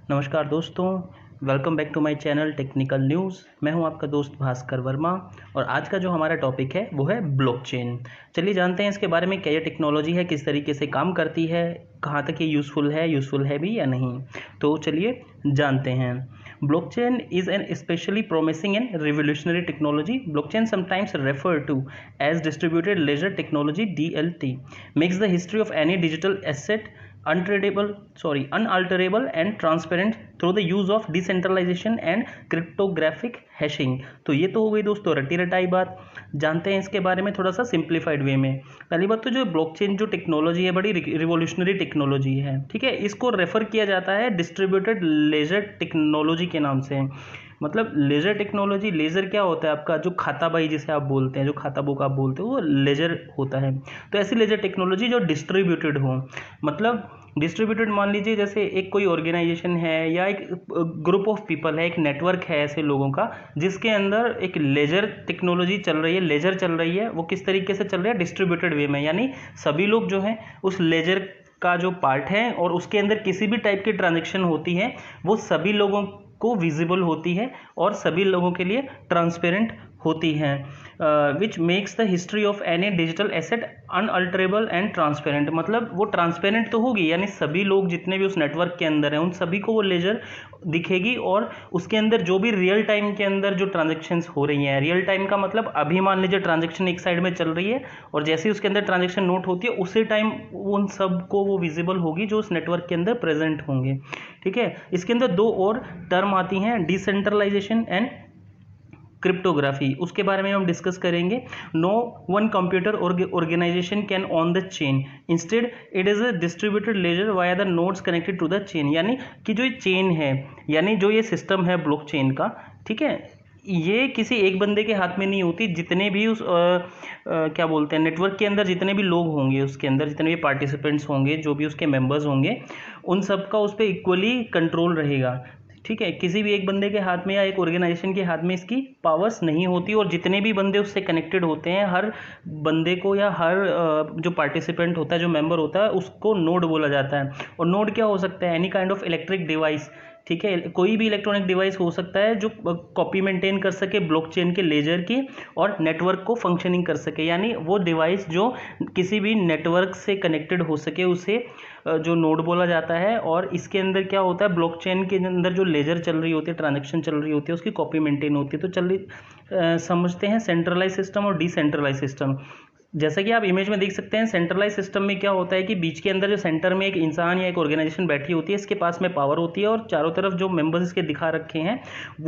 नमस्कार दोस्तों, welcome back to my channel technical news. मैं हूं आपका दोस्त भास्कर वर्मा और आज का जो हमारा टॉपिक है वो है ब्लॉकचेन। चलिए जानते हैं इसके बारे में, क्या ये टेक्नोलॉजी है, किस तरीके से काम करती है, कहां तक ये यूज़फुल है भी या नहीं। तो चलिए जानते हैं। Blockchain is an especially promising and revolutionary technology. Blockchain, sometimes referred to as distributed ledger technology (DLT), makes the history of any digital asset unalterable and transparent through the use of decentralization and cryptographic hashing। तो ये तो हो गई दोस्तों रटी रटाई बात। जानते हैं इसके बारे में थोड़ा सा सिंप्लीफाइड वे में। पहली बात तो जो ब्लॉकचेन जो टेक्नोलॉजी है बड़ी रिवोल्यूशनरी टेक्नोलॉजी है, ठीक है। इसको रेफर किया जाता है डिस्ट्रीब्यूटेड लेजर टेक्नोलॉजी के नाम से। मतलब लेजर टेक्नोलॉजी, लेजर क्या होता है आपका, जो खाताबाई जिसे आप बोलते हैं, जो खाता बुक आप बोलते हो, वो लेजर होता है। तो ऐसी लेजर टेक्नोलॉजी जो डिस्ट्रीब्यूटेड हो, मतलब डिस्ट्रीब्यूटेड मान लीजिए जैसे एक कोई ऑर्गेनाइजेशन है या एक ग्रुप ऑफ पीपल है, एक नेटवर्क है ऐसे लोगों का जिसके अंदर एक लेजर टेक्नोलॉजी चल रही है, लेजर चल रही है। वो किस तरीके से चल रही है, डिस्ट्रीब्यूटेड वे में, यानी सभी लोग जो हैं उस लेजर का जो पार्ट है और उसके अंदर किसी भी टाइप की ट्रांजेक्शन होती है वो सभी लोगों को विजिबल होती है और सभी लोगों के लिए ट्रांसपेरेंट होती हैं, which makes the history of any digital asset unalterable and transparent. मतलब वो ट्रांसपेरेंट तो होगी, यानी सभी लोग जितने भी उस नेटवर्क के अंदर हैं उन सभी को वो लेजर दिखेगी और उसके अंदर जो भी रियल टाइम के अंदर जो ट्रांजेक्शन्स हो रही हैं, रियल टाइम का मतलब अभी मान लीजिए ट्रांजेक्शन एक साइड में चल रही है और जैसे ही उसके अंदर ट्रांजेक्शन नोट होती है उसी टाइम उन सब को वो विजिबल होगी जो उस नेटवर्क के अंदर प्रेजेंट होंगे, ठीक है। इसके अंदर दो और टर्म आती हैं, डिसेंट्रलाइजेशन एंड क्रिप्टोग्राफी। उसके बारे में हम डिस्कस करेंगे। No one computer organisation can on the chain, instead it is a distributed ledger via the nodes connected to the chain. यानी कि जो ये चेन है, यानी जो ये सिस्टम है ब्लॉकचेन का, ठीक है, ये किसी एक बंदे के हाथ में नहीं होती। जितने भी उस क्या बोलते हैं नेटवर्क के अंदर जितने भी लोग होंगे, उसके अंदर जितने भी पार्टिसिपेंट्स होंगे, जो भी उसके मेंबर्स होंगे, उन सब का उस पर इक्वली कंट्रोल रहेगा, ठीक है। किसी भी एक बंदे के हाथ में या एक ऑर्गेनाइजेशन के हाथ में इसकी पावर्स नहीं होती और जितने भी बंदे उससे कनेक्टेड होते हैं, हर बंदे को या हर जो पार्टिसिपेंट होता है, जो मेंबर होता है, उसको नोड बोला जाता है। और नोड क्या हो सकता है, any kind of electric device, ठीक है। कोई भी इलेक्ट्रॉनिक डिवाइस हो सकता है जो कॉपी मेंटेन कर सके ब्लॉकचेन के लेजर की और नेटवर्क को फंक्शनिंग कर सके। यानी वो डिवाइस जो किसी भी नेटवर्क से कनेक्टेड हो सके उसे जो नोड बोला जाता है। और इसके अंदर क्या होता है, ब्लॉकचेन के अंदर जो लेजर चल रही होती है, ट्रांजेक्शन चल रही होती है, उसकी कॉपी मेंटेन होती है। तो समझते हैं सेंट्रलाइज सिस्टम और डिसेंट्रलाइज सिस्टम। जैसा कि आप इमेज में देख सकते हैं, सेंट्रलाइज सिस्टम में क्या होता है कि बीच के अंदर जो सेंटर में एक इंसान या एक ऑर्गेनाइजेशन बैठी होती है, इसके पास में पावर होती है और चारों तरफ जो मेंबर्स इसके दिखा रखे हैं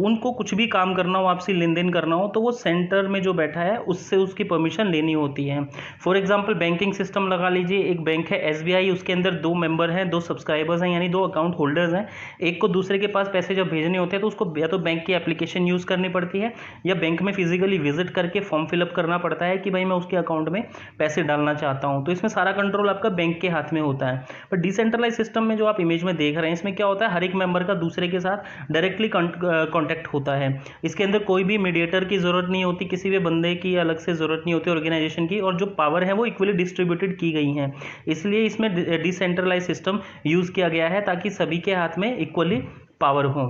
उनको कुछ भी काम करना हो, आपसी लेन देन करना हो, तो वो सेंटर में जो बैठा है उससे उसकी परमिशन लेनी होती है। फॉर एग्जाम्पल बैंकिंग सिस्टम लगा लीजिए, एक बैंक है SBI, उसके अंदर दो मेंबर हैं, दो सब्सक्राइबर्स हैं, यानी दो अकाउंट होल्डर्स हैं। एक को दूसरे के पास पैसे जब भेजने होते हैं तो उसको या तो बैंक की एप्लीकेशन यूज़ करनी पड़ती है या बैंक में फिजिकली विजिट करके फॉर्म फिलअप करना पड़ता है कि भाई मैं उसके अकाउंट में पैसे डालना चाहता हूं। तो इसमें सारा कंट्रोल आपका बैंक के हाथ में होता है। पर डिसेंट्रलाइज सिस्टम में जो आप इमेज में देख रहे हैं, इसमें क्या होता है, हर एक मेंबर का दूसरे के साथ डायरेक्टली कांटेक्ट होता है। इसके अंदर कोई भी मीडिएटर की जरूरत नहीं होती, किसी भी बंदे की अलग से जरूरत नहीं होती ऑर्गेनाइजेशन की, और जो पावर है वो इक्वली डिस्ट्रीब्यूटेड की गई है। इसलिए इसमें डिसेंट्रलाइज सिस्टम यूज किया गया है ताकि सभी के हाथ में इक्वली पावर हो।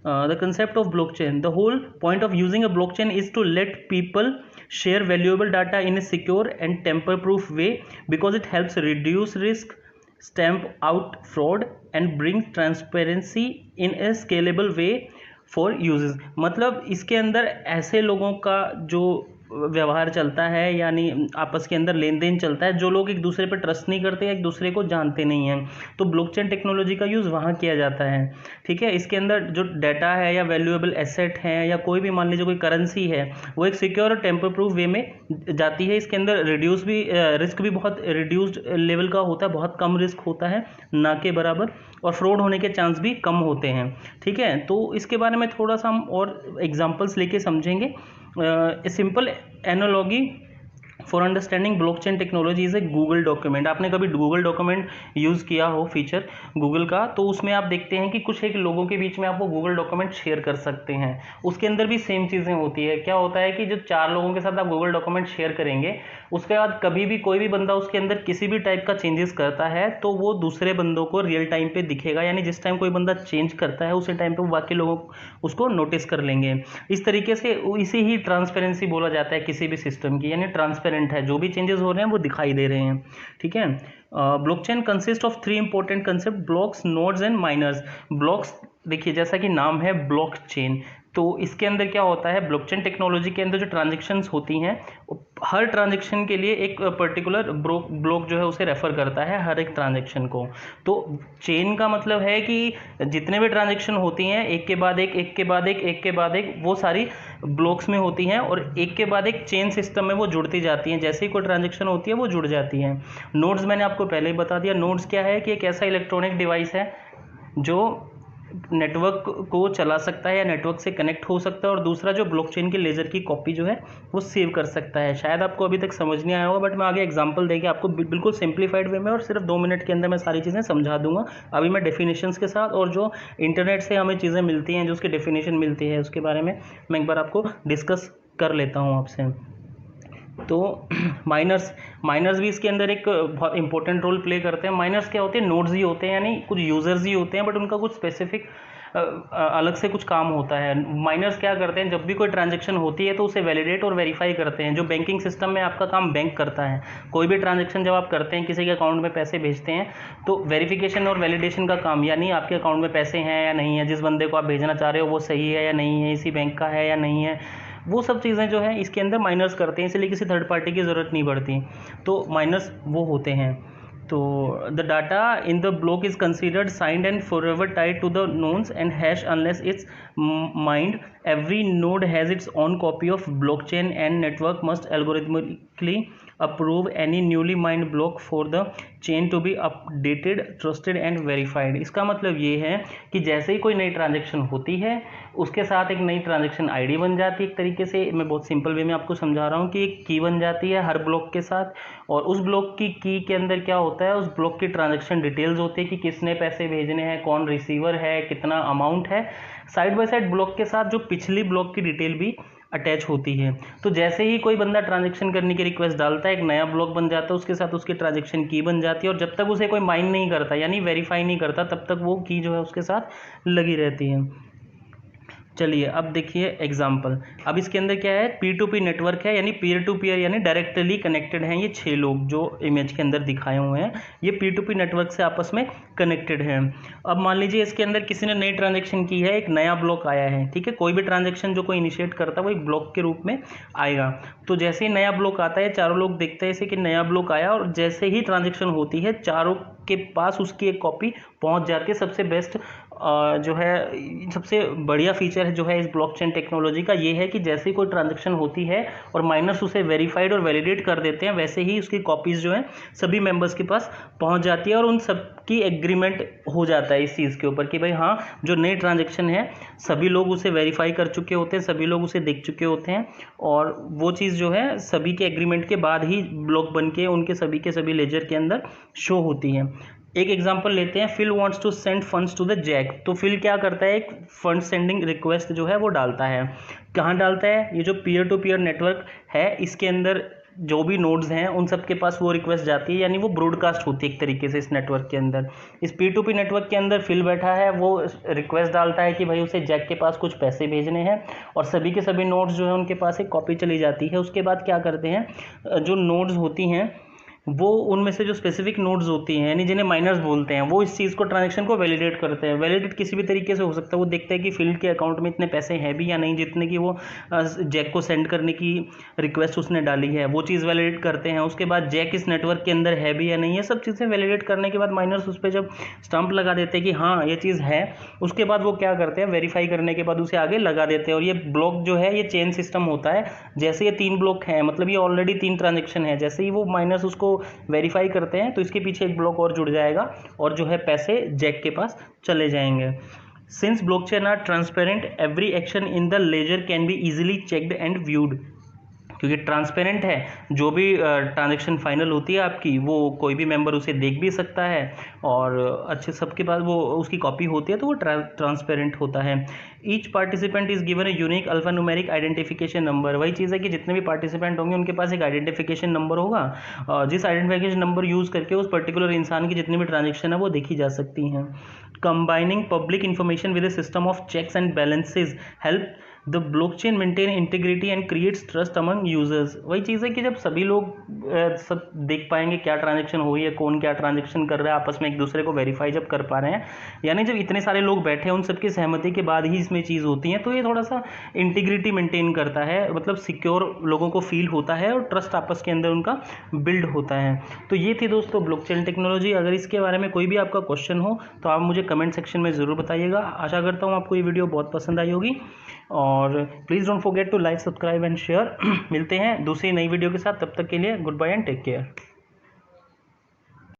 The concept of blockchain, the whole point of using a blockchain is to let people share valuable data in a secure and tamper-proof way, because it helps reduce risk, stamp out fraud and bring transparency in a scalable way for users। मतलब इसके अंदर ऐसे लोगों का जो व्यवहार चलता है, यानी आपस के अंदर लेन देन चलता है, जो लोग एक दूसरे पर ट्रस्ट नहीं करते, एक दूसरे को जानते नहीं हैं, तो ब्लॉकचेन टेक्नोलॉजी का यूज़ वहाँ किया जाता है, ठीक है। इसके अंदर जो डाटा है या वैल्यूएबल एसेट है या कोई भी मान लीजिए कोई करेंसी है, वो एक सिक्योर और टेम्पर प्रूफ वे में जाती है। इसके अंदर रिस्क भी बहुत रिड्यूस्ड लेवल का होता है, बहुत कम रिस्क होता है ना के बराबर, और फ्रॉड होने के चांस भी कम होते हैं, ठीक है। तो इसके बारे में थोड़ा सा हम और एग्जांपल्स लेके समझेंगे। A simple analogy for understanding blockchain technology is a Google document. आपने कभी गूगल डॉक्यूमेंट यूज़ किया हो फीचर गूगल का, तो उसमें आप देखते हैं कि कुछ एक लोगों के बीच में आप वो गूगल डॉक्यूमेंट शेयर कर सकते हैं। उसके अंदर भी सेम चीज़ें होती है। क्या होता है कि जो 4 लोगों के साथ आप गूगल डॉक्यूमेंट शेयर करेंगे, उसके बाद कभी भी कोई भी बंदा उसके अंदर किसी भी टाइप का चेंजेस करता है तो वो दूसरे बंदों को रियल टाइम पे दिखेगा, यानी जिस टाइम कोई बंदा चेंज करता है उसी टाइम पे बाकी लोग उसको नोटिस कर लेंगे। इस तरीके से इसी ही ट्रांसपेरेंसी बोला जाता है किसी भी सिस्टम की, यानी ट्रांसपेरेंट है, जो भी चेंजेस हो रहे हैं वो दिखाई दे रहे हैं। ठीक है। Blockchain consist of 3 important concept, blocks, nodes and miners. Blocks देखिए जैसा कि नाम है ब्लॉकचेन, तो इसके अंदर क्या होता है, ब्लॉकचेन टेक्नोलॉजी के अंदर जो ट्रांजेक्शन्स होती हैं हर ट्रांजेक्शन के लिए एक पर्टिकुलर ब्लॉक जो है उसे रेफर करता है हर एक ट्रांजेक्शन को। तो चेन का मतलब है कि जितने भी ट्रांजेक्शन होती हैं एक के बाद एक, एक के बाद एक, एक के बाद एक, वो सारी ब्लॉक्स में होती हैं और एक के बाद एक चेन सिस्टम में वो जुड़ती जाती हैं। जैसे ही कोई ट्रांजेक्शन होती है वो जुड़ जाती हैं। नोड्स मैंने आपको पहले ही बता दिया। नोड्स क्या है कि एक ऐसा इलेक्ट्रॉनिक डिवाइस है जो नेटवर्क को चला सकता है या नेटवर्क से कनेक्ट हो सकता है, और दूसरा जो ब्लॉकचेन की लेजर की कॉपी जो है वो सेव कर सकता है। शायद आपको अभी तक समझ नहीं आया होगा, बट मैं आगे एग्जांपल देके आपको बिल्कुल सिंप्लीफाइड वे में और सिर्फ 2 मिनट के अंदर मैं सारी चीज़ें समझा दूंगा। अभी मैं डेफिनेशंस के साथ और जो इंटरनेट से हमें चीज़ें मिलती हैं जो उसकी डेफिनेशन मिलती है उसके बारे में मैं एक बार आपको डिस्कस कर लेता हूँ आपसे। तो माइनर्स भी इसके अंदर एक बहुत इंपॉर्टेंट रोल प्ले करते हैं। माइनर्स क्या होते हैं, नोड्स ही होते हैं, यानी कुछ यूजर्स ही होते हैं, बट उनका कुछ स्पेसिफिक अलग से कुछ काम होता है। माइनर्स क्या करते हैं, जब भी कोई ट्रांजैक्शन होती है तो उसे वैलिडेट और वेरीफाई करते हैं। जो बैंकिंग सिस्टम में आपका काम बैंक करता है, कोई भी ट्रांजैक्शन जब आप करते हैं, किसी के अकाउंट में पैसे भेजते हैं, तो वेरिफिकेशन और वैलिडेशन का काम, यानी आपके अकाउंट में पैसे हैं या नहीं है, जिस बंदे को आप भेजना चाह रहे हो वो सही है या नहीं है, इसी बैंक का है या नहीं है, वो सब चीज़ें जो है इसके अंदर माइनर्स करते हैं, इसलिए किसी थर्ड पार्टी की ज़रूरत नहीं पड़ती। तो माइनर्स वो होते हैं। तो the data in the block is considered signed and forever tied to the nodes and hash unless it's mined. Every node has its own copy of blockchain and network must algorithmically approve any newly mined block for the chain to be updated, trusted and verified. इसका मतलब ये है कि जैसे ही कोई नई transaction होती है उसके साथ एक नई ट्रांजैक्शन आईडी बन जाती है। एक तरीके से मैं बहुत सिंपल वे में आपको समझा रहा हूँ कि एक की बन जाती है हर ब्लॉक के साथ, और उस ब्लॉक की के अंदर क्या होता है, उस ब्लॉक की ट्रांजैक्शन डिटेल्स होती है कि किसने पैसे भेजने हैं, कौन रिसीवर है, कितना अमाउंट है। साइड बाय साइड ब्लॉक के साथ जो पिछली ब्लॉक की डिटेल भी अटैच होती है। तो जैसे ही कोई बंदा ट्रांजैक्शन करने की रिक्वेस्ट डालता है, एक नया ब्लॉक बन जाता है, उसके साथ उसकी ट्रांजैक्शन की बन जाती है, और जब तक उसे कोई माइंड नहीं करता यानी वेरीफाई नहीं करता तब तक वो की जो है उसके साथ लगी रहती है। चलिए अब देखिए एग्जाम्पल। अब इसके अंदर क्या है, P2P नेटवर्क है, यानी पीयर टू पीयर, यानी डायरेक्टली कनेक्टेड हैं ये 6 लोग जो इमेज के अंदर दिखाए हुए हैं, ये P2P नेटवर्क से आपस में कनेक्टेड हैं। अब मान लीजिए इसके अंदर किसी ने नई ट्रांजैक्शन की है, एक नया ब्लॉक आया है। ठीक है, कोई भी ट्रांजैक्शन जो कोई इनिशिएट करता है वो एक ब्लॉक के रूप में आएगा। तो जैसे ही नया ब्लॉक आता है, चारों लोग देखते हैं इसे कि नया ब्लॉक आया, और जैसे ही ट्रांजैक्शन होती है चारों के पास उसकी एक कॉपी पहुंच जाती है। सबसे बेस्ट जो है, सबसे बढ़िया फीचर जो है इस ब्लॉकचेन टेक्नोलॉजी का ये है कि जैसे ही कोई ट्रांजैक्शन होती है और माइनर्स उसे वेरीफाइड और वैलिडेट कर देते हैं, वैसे ही उसकी कॉपीज़ जो है सभी मेंबर्स के पास पहुंच जाती है, और उन सब की एग्रीमेंट हो जाता है इस चीज़ के ऊपर कि भाई हाँ, जो नई ट्रांजैक्शन है सभी लोग उसे वेरीफाई कर चुके होते हैं, सभी लोग उसे देख चुके होते हैं, और वो चीज़ जो है सभी के एग्रीमेंट के बाद ही ब्लॉक बन के उनके सभी के सभी लेजर के अंदर शो होती है। एक एग्जांपल लेते हैं, Phil wants to send funds to the Jack. तो फिल क्या करता है, एक फंड सेंडिंग रिक्वेस्ट जो है वो डालता है। कहाँ डालता है, ये जो पीयर टू पीयर नेटवर्क है इसके अंदर जो भी नोड्स हैं उन सब के पास वो रिक्वेस्ट जाती है, यानी वो ब्रॉडकास्ट होती है एक तरीके से इस नेटवर्क के अंदर। इस P2P नेटवर्क के अंदर फिल बैठा है, वो रिक्वेस्ट डालता है कि भाई उसे जैक के पास कुछ पैसे भेजने हैं, और सभी के सभी नोड्स जो है उनके पास एक कॉपी चली जाती है। उसके बाद क्या करते हैं, जो नोड्स होती हैं वो उनमें से जो स्पेसिफिक नोड्स होती हैं, यानी जिन्हें माइनर्स बोलते हैं, वो इस चीज़ को ट्रांजैक्शन को वैलिडेट करते हैं। वैलिडेट किसी भी तरीके से हो सकता है, वो देखते हैं कि फील्ड के अकाउंट में इतने पैसे हैं भी या नहीं, जितने की वो जैक को सेंड करने की रिक्वेस्ट उसने डाली है, वो चीज़ वैलिडेट करते हैं। उसके बाद जैक इस नेटवर्क के अंदर है भी या नहीं, ये सब चीज़ें वैलिडेट करने के बाद माइनर्स उस पर जब स्टंप लगा देते हैं कि हाँ ये चीज़ है, उसके बाद वो क्या करते हैं, वेरीफाई करने के बाद उसे आगे लगा देते हैं। और ये ब्लॉक जो है ये चेन सिस्टम होता है। जैसे ये 3 ब्लॉक हैं, मतलब ये ऑलरेडी 3 ट्रांजेक्शन है, जैसे ही वो माइनर्स उसको वेरीफाई करते हैं तो इसके पीछे एक ब्लॉक और जुड़ जाएगा, और जो है पैसे जैक के पास चले जाएंगे। Since blockchain are transparent, every action in the ledger can be easily checked and viewed. क्योंकि ट्रांसपेरेंट है, जो भी ट्रांजैक्शन फाइनल होती है आपकी वो कोई भी मेंबर उसे देख भी सकता है और अच्छे सबके पास वो उसकी कॉपी होती है, तो वो ट्रांसपेरेंट होता है। Each participant is given a unique alphanumeric identification number. वही चीज़ है कि जितने भी पार्टिसिपेंट होंगे उनके पास एक आइडेंटिफिकेशन नंबर होगा, जिस आइडेंटिफिकेशन नंबर यूज़ करके उस पर्टिकुलर इंसान की जितनी भी ट्रांजेक्शन है वो देखी जा सकती हैं। Combining public information with a system of checks and balances help the blockchain maintain integrity and creates trust among users. वही चीज़ है कि जब सभी लोग सब देख पाएंगे क्या ट्रांजैक्शन हुई है, कौन क्या ट्रांजैक्शन कर रहा है, आपस में एक दूसरे को वेरीफाई जब कर पा रहे हैं, यानी जब इतने सारे लोग बैठे हैं उन सबकी सहमति के बाद ही इसमें चीज़ होती है, तो ये थोड़ा सा इंटीग्रिटी मेंटेन करता है, मतलब सिक्योर लोगों को फील होता है और ट्रस्ट आपस के अंदर उनका बिल्ड होता है। तो ये थी दोस्तों ब्लॉकचेन टेक्नोलॉजी। अगर इसके बारे में कोई भी आपका क्वेश्चन हो तो आप मुझे कमेंट सेक्शन में ज़रूर बताइएगा। आशा करता हूँ आपको ये वीडियो बहुत पसंद आई होगी और please don't forget to like, subscribe and share. मिलते हैं दूसरी नई वीडियो के साथ, तब तक के लिए goodbye and take care.